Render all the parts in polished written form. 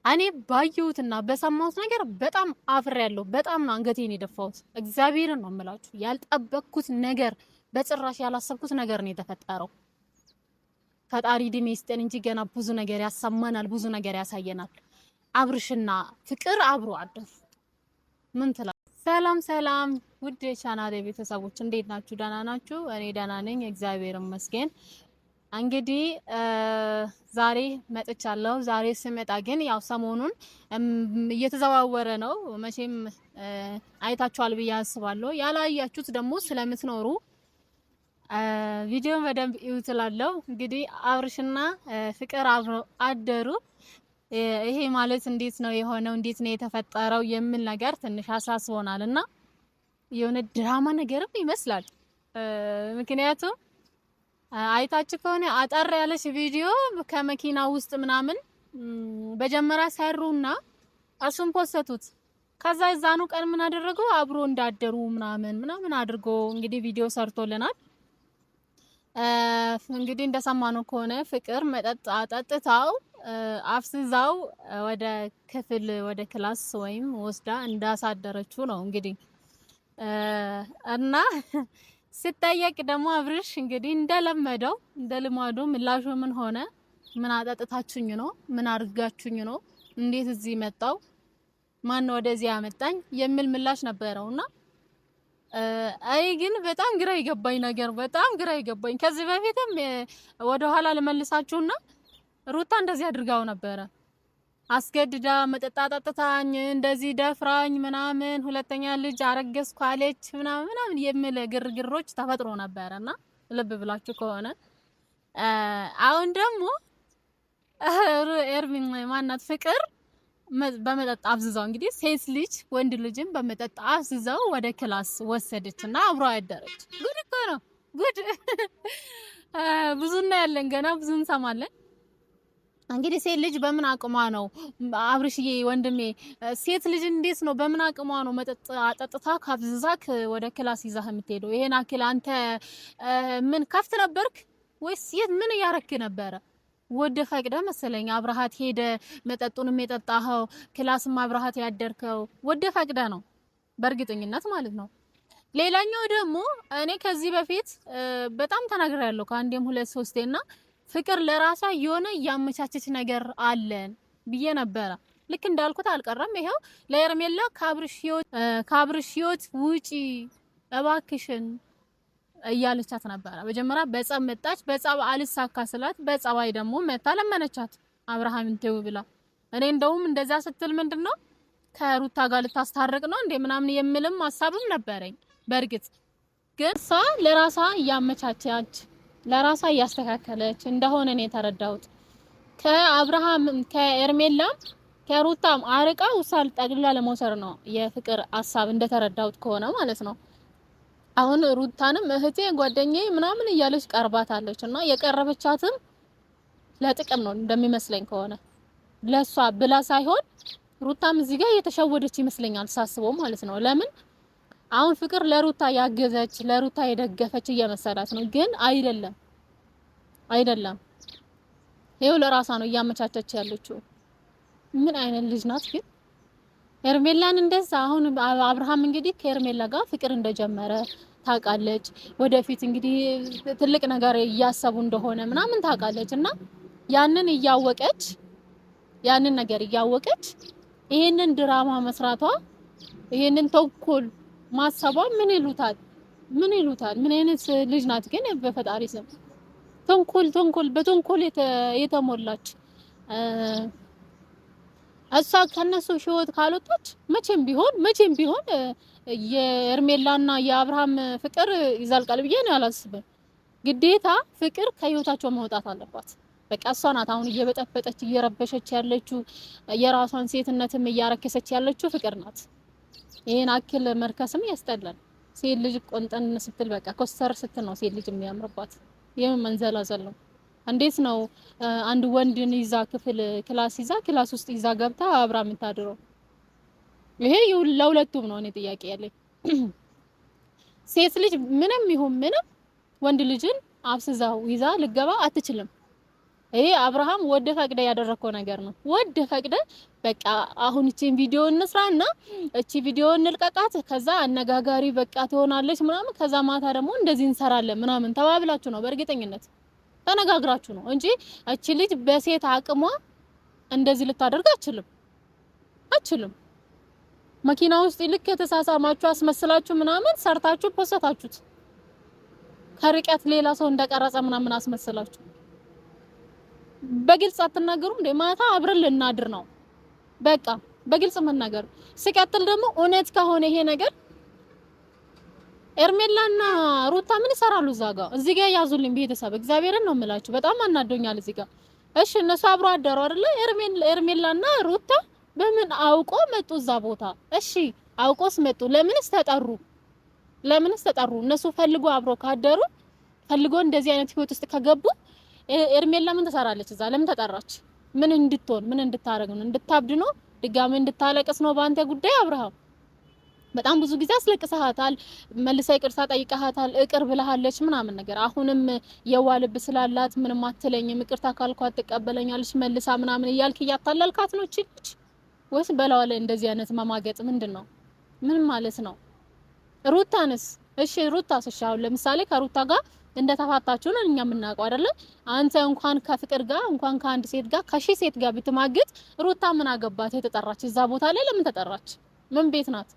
እኔ ባየሁትና በሰማሁት ነገር በጣም አፍሬያለሁ። በጣም ነው አንገቴን የደፋሁት። እግዚአብሔርን ነው የምላችሁ። ያልጠበቅኩት ነገር በጭራሽ ያላሰብኩት ነገር ነው የተፈጠረው። ፈጣሪ እድሜ ይስጠን እንጂ ገና ብዙ ነገር ያሰማናል፣ ብዙ ነገር ያሳየናል። አብርሽና ፍቅር አብሮ አደሩ። ምን ትላለህ? ሰላም ሰላም፣ ውድ የቻናሌ ቤተሰቦች እንዴት ናችሁ? ደህና ናችሁ? እኔ ደህና ነኝ፣ እግዚአብሔር ይመስገን። እንግዲህ ዛሬ መጥቻለሁ። ዛሬ ስመጣ ግን ያው ሰሞኑን እየተዘዋወረ ነው፣ መቼም አይታችኋል ብዬ አስባለሁ። ያላያችሁት ደግሞ ስለምትኖሩ ቪዲዮን በደንብ ይውትላለሁ። እንግዲህ አብርሽና ፍቅር አብሮ አደሩ። ይሄ ማለት እንዴት ነው የሆነው? እንዴት ነው የተፈጠረው? የሚል ነገር ትንሽ አሳስቦናል እና የሆነ ድራማ ነገርም ይመስላል። ምክንያቱም አይታችሁ ከሆነ አጠር ያለች ቪዲዮ ከመኪና ውስጥ ምናምን በጀመራ ሰሩና እሱን ፖስተቱት። ከዛ እዛኑ ቀን ምን አደረገው? አብሮ እንዳደሩ ምናምን አድርጎ እንግዲህ ቪዲዮ ሰርቶልናል። እንግዲህ እንደሰማነው ከሆነ ፍቅር መጠጥ አጠጥታው አፍስዛው ወደ ክፍል ወደ ክላስ ወይም ወስዳ እንዳሳደረችው ነው እንግዲህ እና ሲጠየቅ ደግሞ አብርሽ እንግዲህ እንደለመደው እንደልማዱ ምላሹ ምን ሆነ? ምን አጠጥታችሁኝ ነው? ምን አድርጋችሁኝ ነው? እንዴት እዚህ መጣው? ማን ነው ወደዚህ ያመጣኝ? የሚል ምላሽ ነበረውና አይ ግን በጣም ግራ ይገባኝ ነገር በጣም ግራ ይገባኝ። ከዚህ በፊትም ወደ ኋላ ልመልሳችሁና ሩታ እንደዚህ አድርጋው ነበረ። አስገድዳ መጠጣ ጠጥታኝ እንደዚህ ደፍራኝ ምናምን ሁለተኛ ልጅ አረገዝኩ አለች ምናምን የሚል ግርግሮች ተፈጥሮ ነበርና ልብ ብላችሁ ከሆነ አሁን ደግሞ ኤርሚን ማናት ፍቅር በመጠጥ አፍዝዛው እንግዲህ ሴት ልጅ ወንድ ልጅም በመጠጥ አፍዝዛው ወደ ክላስ ወሰደችና አብሮ ያደረች። ጉድ እኮ ነው ጉድ። ብዙ እናያለን ገና ብዙ እንሰማለን። እንግዲህ ሴት ልጅ በምን አቅሟ ነው አብርሽዬ ወንድሜ፣ ሴት ልጅ እንዴት ነው በምን አቅሟ ነው መጠጥ አጠጥታ ካብዝዛክ ወደ ክላስ ይዛህ የምትሄደው? ይሄን አክል አንተ ምን ከፍት ነበርክ ወይስ ምን ያረክ ነበረ? ወደ ፈቅደ መሰለኝ አብርሃት ሄደ መጠጡንም የጠጣኸው ክላስም አብርሃት ያደርከው ወደ ፈቅደ ነው በእርግጠኝነት ማለት ነው። ሌላኛው ደግሞ እኔ ከዚህ በፊት በጣም ተናግሬያለሁ ከአንዴም ሁለት ሶስቴና ፍቅር ለራሷ የሆነ ያመቻቸች ነገር አለን ብዬ ነበረ። ልክ እንዳልኩት አልቀረም። ይሄው ለኤርሜላ ካብርሽ ህይወት ውጪ እባክሽን እያለቻት ነበረ። መጀመሪያ በጸብ መጣች። በጸብ አልሳካ ስላት በጸባይ ደግሞ መታ ለመነቻት አብርሃምን ተው ብላ። እኔ እንደውም እንደዛ ስትል ምንድነው ከሩታ ጋር ልታስታርቅ ነው እንዴ ምናምን የሚልም ሐሳብም ነበረኝ። በእርግጥ ግን እሷ ለራሷ ያመቻቸች ለራሷ እያስተካከለች እንደሆነ ነው የተረዳሁት። ከአብርሃም ከኤርሜላም ከሩታም አርቃ ውሳል ጠቅልላ ለመውሰድ ነው የፍቅር ሐሳብ እንደተረዳሁት ከሆነ ማለት ነው። አሁን ሩታንም እህቴ ጓደኛዬ ምናምን እያለች ቀርባታለች እና የቀረበቻትም ለጥቅም ነው እንደሚመስለኝ ከሆነ ለሷ ብላ ሳይሆን ሩታም እዚህ ጋር እየተሸወደች ይመስለኛል ሳስበው ማለት ነው። ለምን አሁን ፍቅር ለሩታ ያገዘች ለሩታ የደገፈች እየመሰላት ነው፣ ግን አይደለም። ይሄው ለራሷ ነው እያመቻቸች ያለችው። ምን አይነት ልጅ ናት ግን ኤርሜላን እንደዛ። አሁን አብርሃም እንግዲህ ከኤርሜላ ጋር ፍቅር እንደጀመረ ታውቃለች። ወደፊት እንግዲህ ትልቅ ነገር እያሰቡ እንደሆነ ምናምን ታውቃለች እና ያንን ነገር እያወቀች ይሄንን ድራማ መስራቷ ይሄንን ተንኮል ማሰቧ ምን ይሉታል? ምን አይነት ልጅ ናት ግን በፈጣሪ ስም በተንኮል የተሞላች እሷ ከነሱ ህይወት ካልወጣች መቼም ቢሆን የኤርሜላና የአብርሃም ፍቅር ይዘልቃል ብዬ ነው ያላስብም። ግዴታ ፍቅር ከህይወታቸው መውጣት አለባት። በቃ እሷ ናት አሁን እየበጠበጠች እየረበሸች ያለችው፣ የራሷን ሴትነትም እያረከሰች ያለችው ፍቅር ናት። ይሄን አክል መርከስም ያስጠላል። ሴት ልጅ ቆንጠን ስትል በቃ ኮስተር ስትል ነው ሴት ልጅ የሚያምርባት። ይሄን መንዘላዘል ነው። እንዴት ነው አንድ ወንድን ይዛ ክላስ ውስጥ ይዛ ገብታ አብራ የምታድረው? ይሄ ለሁለቱም ነው እኔ ጥያቄ ያለኝ። ሴት ልጅ ምንም ይሁን ምንም ወንድ ልጅን አብስዛው ይዛ ልገባ አትችልም። ይሄ አብርሃም ወደ ፈቅደ ያደረከው ነገር ነው። ወደ ፈቅደ በቃ አሁን እቺን ቪዲዮ እንስራና እቺ ቪዲዮ እንልቀቃት፣ ከዛ አነጋጋሪ በቃ ትሆናለች ምናምን፣ ከዛ ማታ ደግሞ እንደዚህ እንሰራለን ምናምን ተባብላችሁ ነው፣ በእርግጠኝነት ተነጋግራችሁ ነው እንጂ እቺ ልጅ በሴት አቅሟ እንደዚህ ልታደርግ አችልም። መኪና ውስጥ ልክ የተሳሳማችሁ አስመስላችሁ ምናምን ሰርታችሁ ፖስታችሁት፣ ከርቀት ሌላ ሰው እንደቀረጸ ምናምን አስመስላችሁ በግልጽ አትናገሩም እንዴ? ማታ አብረን ልናድር ነው በቃ በግልጽ መናገር። ሲቀጥል ደግሞ እውነት ከሆነ ይሄ ነገር ኤርሜላና ሩታ ምን ይሰራሉ እዛ ጋር? እዚህ ጋር ያዙልኝ ቤተሰብ፣ እግዚአብሔርን ነው የምላችሁ። በጣም አናዶኛል እዚህ ጋር። እሺ እነሱ አብሮ አደሩ አይደለ? ኤርሜላና ሩታ በምን አውቆ መጡ እዛ ቦታ? እሺ አውቆስ መጡ፣ ለምንስ ተጠሩ? እነሱ ፈልጎ አብሮ ካደሩ፣ ፈልጎ እንደዚህ አይነት ህይወት ውስጥ ከገቡ ኤርሜላ ምን ትሰራለች እዛ? ለምን ተጠራች? ምን እንድትሆን ምን እንድታረግ ነው? እንድታብድ ነው? ድጋሜ እንድታለቅስ ነው በአንተ ጉዳይ? አብርሃም በጣም ብዙ ጊዜ አስለቅሰሃታል፣ መልሳ ይቅርታ ጠይቀሃታል፣ እቅር ብለሃለች ምናምን ነገር። አሁንም የዋልብ ስላላት ምንም አትለኝም፣ ይቅርታ ካልኳት ትቀበለኛለች መልሳ ምናምን እያልክ እያታለልካት ነው እቺ ልጅ ወይስ በላው ላይ እንደዚህ አይነት መማገጥ ምንድነው? ምን ማለት ነው? ሩታንስ? እሺ ሩታስ? እሺ አሁን ለምሳሌ ከሩታ ጋር እንደተፋታችሁ ነው እኛ የምናውቀው አይደለ? አንተ እንኳን ከፍቅር ጋር እንኳን ከአንድ ሴት ጋር ከሺ ሴት ጋር ብትማግጥ ሩታ ምን አገባት? የተጠራች እዛ ቦታ ላይ ለምን ተጠራች? ምን ቤት ናት?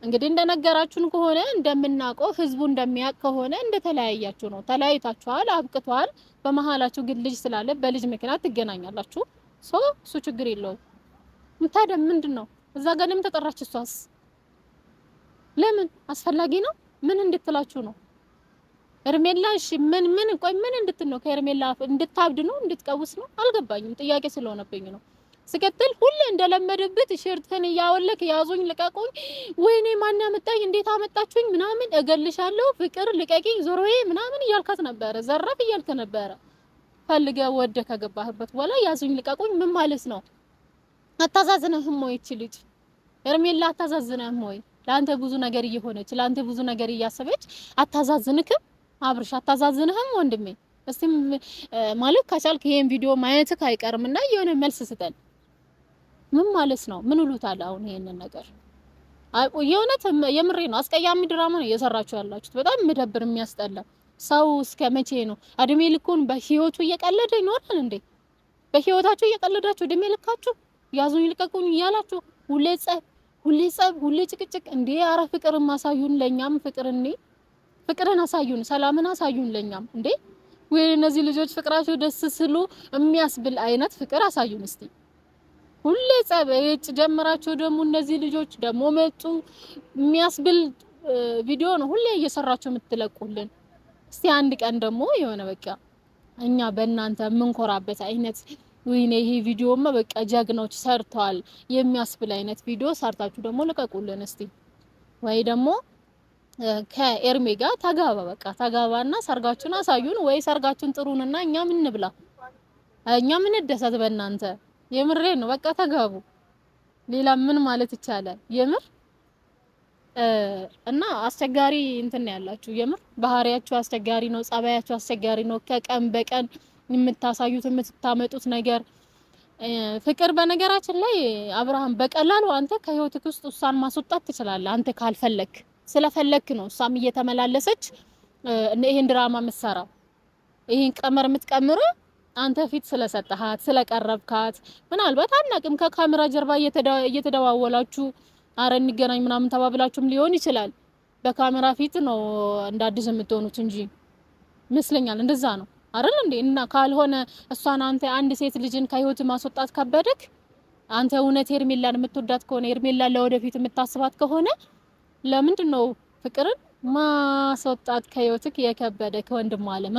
እንግዲህ እንደነገራችሁን ከሆነ እንደምናውቀው ህዝቡ እንደሚያውቅ ከሆነ እንደተለያያችሁ ነው። ተለያይታችኋል፣ አብቅቷል። በመሃላችሁ ግን ልጅ ስላለ በልጅ ምክንያት ትገናኛላችሁ። እሱ ችግር የለውም። ታዲያ ምንድነው እዛ ጋር ለምን ተጠራች? እሷስ ለምን አስፈላጊ ነው? ምን እንድትላችሁ ነው? ኤርሜላ እሺ ምን ቆይ ምን እንድትል ነው? ከኤርሜላ እንድታብድ ነው? እንድትቀውስ ነው? አልገባኝም። ጥያቄ ስለሆነብኝ ነው። ስቀጥል ሁሌ እንደለመደበት ሸርትከን ያወለክ ያዙኝ ልቀቁኝ፣ ወይኔ ማን ያመጣኝ እንዴት አመጣችሁኝ ምናምን እገልሻለሁ፣ ፍቅር ልቀቂኝ፣ ዞሮዬ ምናምን እያልካት ነበረ። ዘራፍ እያልከ ነበረ። ፈልገ ወደ ከገባህበት በኋላ ያዙኝ ልቀቁኝ ምን ማለት ነው? አታዛዝነህም ወይ እቺ ልጅ ኤርሜላ? አታዛዝነህም ወይ? ለአንተ ብዙ ነገር እየሆነች ለአንተ ብዙ ነገር እያሰበች አታዛዝንክም? አብርሽ አታዛዝንህም ወንድሜ? እስቲ ማለት ከቻልክ ይሄን ቪዲዮ ማየትህ አይቀርምና የሆነ መልስ ስጠን። ምን ማለት ነው? ምን ውሉታል አሁን ይሄንን ነገር? የእውነት የምሬ ነው። አስቀያሚ ድራማ ነው እየሰራችሁ ያላችሁት። በጣም ምደብር የሚያስጠላ። ሰው እስከ መቼ ነው እድሜ ልኩን በህይወቱ እየቀለደ ይኖራል እንዴ? በህይወታችሁ እየቀለዳችሁ እድሜ ልካችሁ ያዙኝ ልቀቁኝ እያላችሁ ሁሌ ጸብ፣ ሁሌ ጭቅጭቅ እንዴ! አረ ፍቅርን ማሳዩን ለኛም ፍቅርን አሳዩን፣ ሰላምን አሳዩን ለኛም እንዴ! ወይ እነዚህ ልጆች ፍቅራቸው ደስ ስሉ የሚያስብል አይነት ፍቅር አሳዩን እስቲ። ሁሌ ጸብ ጀመራችሁ ደግሞ እነዚህ ልጆች ደግሞ መጡ የሚያስብል ቪዲዮ ነው ሁሌ እየሰራችሁ የምትለቁልን። እስቲ አንድ ቀን ደግሞ የሆነ በቃ እኛ በእናንተ የምንኮራበት አይነት ወይኔ ይሄ ቪዲዮማ በቃ ጀግኖች ሰርተዋል የሚያስብል አይነት ቪዲዮ ሰርታችሁ ደግሞ ልቀቁልን እስቲ። ወይ ደግሞ ከኤርሜ ጋር በቃ ተጋባና ሰርጋችሁን አሳዩን፣ ወይ ሰርጋችሁን ጥሩንና እኛ ምን እንብላ፣ እኛ ምን እንደሰት በእናንተ። የምሬ ነው። በቃ ተጋቡ። ሌላ ምን ማለት ይቻላል? የምር እና አስቸጋሪ እንትን ያላችሁ የምር ባህሪያችሁ አስቸጋሪ ነው፣ ጸባያችሁ አስቸጋሪ ነው። ከቀን በቀን የምታሳዩት የምታመጡት ነገር ፍቅር። በነገራችን ላይ አብርሃም በቀላሉ አንተ ከህይወትክ ውስጥ እሷን ማስወጣት ትችላለህ፣ አንተ ካልፈለክ። ስለፈለክ ነው እሷም እየተመላለሰች ይሄን ድራማ የምትሰራው፣ ይሄን ቀመር የምትቀምረው አንተ ፊት ስለሰጠሃት ስለቀረብካት። ምናልባት አናቅም ከካሜራ ጀርባ እየተደዋወላችሁ አረ እንገናኝ ምናምን ተባብላችሁም ሊሆን ይችላል። በካሜራ ፊት ነው እንዳዲስ የምትሆኑት እንጂ ይመስለኛል እንደዛ ነው አይደል እንዴ? እና ካልሆነ እሷን አንተ አንድ ሴት ልጅን ከህይወት ማስወጣት ከበደክ፣ አንተ እውነት ኤርሜላን የምትወዳት ከሆነ ኤርሜላን ለወደፊት የምታስባት ከሆነ ለምንድን ነው ፍቅርን ማስወጣት ከህይወትክ የከበደክ ወንድም አለም?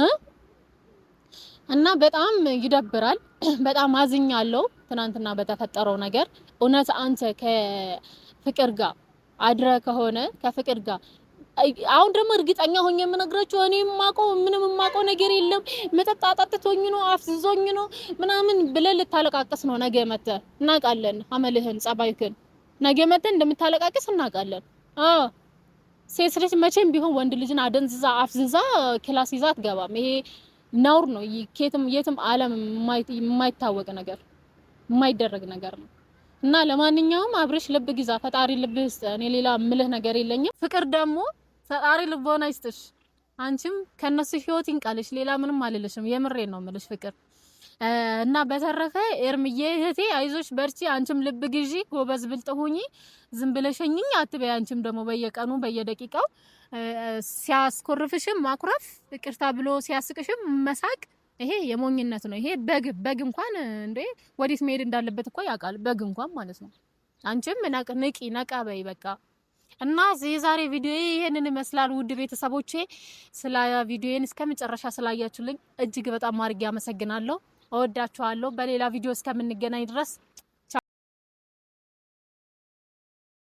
እና በጣም ይደብራል። በጣም አዝኛለሁ ትናንትና በተፈጠረው ነገር። እውነት አንተ ከፍቅር ጋር አድረ ከሆነ ከፍቅር ጋር አሁን ደግሞ እርግጠኛ ሆኜ የምነግራችሁ እኔ ምንም የማውቀው ነገር የለም፣ መጠጥ አጣጥቶኝ ነው አፍዝዞኝ ነው ምናምን ብለህ ልታለቃቅስ ነው ነገ መተህ። እናውቃለን አመልህን ጸባይክን። ነገ መተህ እንደምታለቃቅስ እናውቃለን። ሴት ልጅ መቼም ቢሆን ወንድ ልጅን አደንዝዛ አፍዝዛ ክላስ ይዛ አትገባም። ይሄ ነውር ነው። ከየትም የትም ዓለም የማይታወቅ ነገር የማይደረግ ነገር ነው። እና ለማንኛውም አብርሽ ልብ ግዛ፣ ፈጣሪ ልብ ይስጥ። እኔ ሌላ ምልህ ነገር የለኝም። ፍቅር ደግሞ ፈጣሪ ልቦና ይስጥሽ። አንቺም ከነሱ ህይወት ይንቃልሽ። ሌላ ምንም አልልሽም። የምሬን ነው የምልሽ ፍቅር እና በተረፈ ኤርምዬ እህቴ አይዞሽ በርቺ። አንቺም ልብ ግዢ፣ ጎበዝ ብልጥ ሁኚ። ዝም ብለሽኝኝ አትበይ። አንቺም ደግሞ በየቀኑ በየደቂቃው ሲያስኮርፍሽም ማኩረፍ፣ ይቅርታ ብሎ ሲያስቅሽም መሳቅ፣ ይሄ የሞኝነት ነው። ይሄ በግ እንኳን እንዴ ወዴት መሄድ እንዳለበት እኮ ያውቃል። በግ እንኳን ማለት ነው። አንቺም ነቃ በይ በቃ። እና የዛሬ ቪዲዮ ይሄንን ይመስላል። ውድ ቤተሰቦቼ ስለ ቪዲዮዬን እስከመጨረሻ ስላያችሁልኝ እጅግ በጣም አድርጌ አመሰግናለሁ። እወዳችኋለሁ። በሌላ ቪዲዮ እስከምንገናኝ ድረስ